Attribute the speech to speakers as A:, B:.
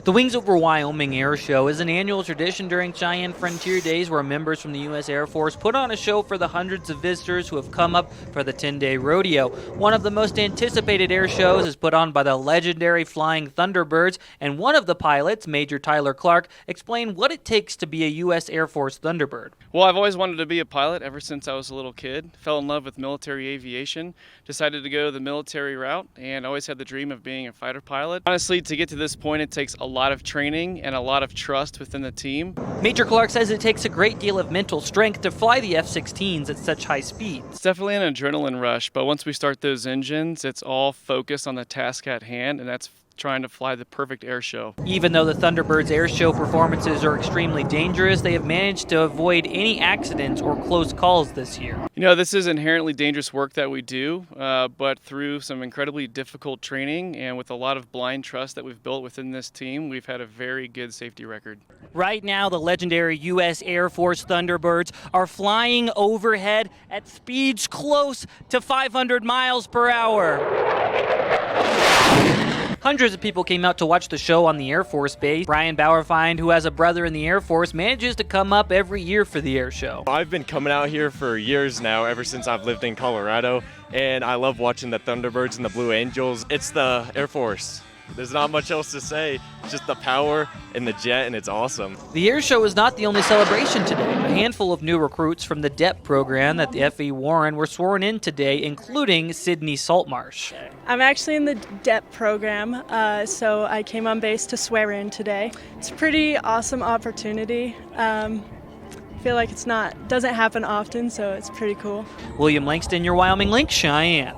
A: The Wings Over Wyoming Air Show is an annual tradition during Cheyenne Frontier Days where members from the U.S. Air Force put on a show for the hundreds of visitors who have come up for the 10-day rodeo. One of the most anticipated air shows is put on by the legendary Flying Thunderbirds, and one of the pilots, Major Tyler Clark, explained what it takes to be a U.S. Air Force Thunderbird.
B: Well, I've always wanted to be a pilot ever since I was a little kid. Fell in love with military aviation, decided to go the military route, and always had the dream of being a fighter pilot. Honestly, to get to this point, it takes a lot of training and a lot of trust within the team.
A: Major Clark says it takes a great deal of mental strength to fly the F-16s at such high speeds.
B: It's definitely an adrenaline rush, but once we start those engines, it's all focused on the task at hand, and that's trying to fly the perfect air show.
A: Even though the Thunderbirds air show performances are extremely dangerous, they have managed to avoid any accidents or close calls this year.
B: You know, this is inherently dangerous work that we do, but through some incredibly difficult training and with a lot of blind trust that we've built within this team, we've had a very good safety record.
A: Right now, the legendary U.S. Air Force Thunderbirds are flying overhead at speeds close to 500 miles per hour. Hundreds of people came out to watch the show on the Air Force Base. Brian Bauerfeind, who has a brother in the Air Force, manages to come up every year for the air show.
C: I've been coming out here for years now, ever since I've lived in Colorado, and I love watching the Thunderbirds and the Blue Angels. It's the Air Force. There's not much else to say, just the power and the jet, and it's awesome.
A: The air show is not the only celebration today. A handful of new recruits from the DEP program at the FE Warren were sworn in today, including Sydney Saltmarsh.
D: I'm actually in the DEP program, so I came on base to swear in today. It's a pretty awesome opportunity. I feel like doesn't happen often, so it's pretty cool.
A: William Langston, your Wyoming Link, Cheyenne.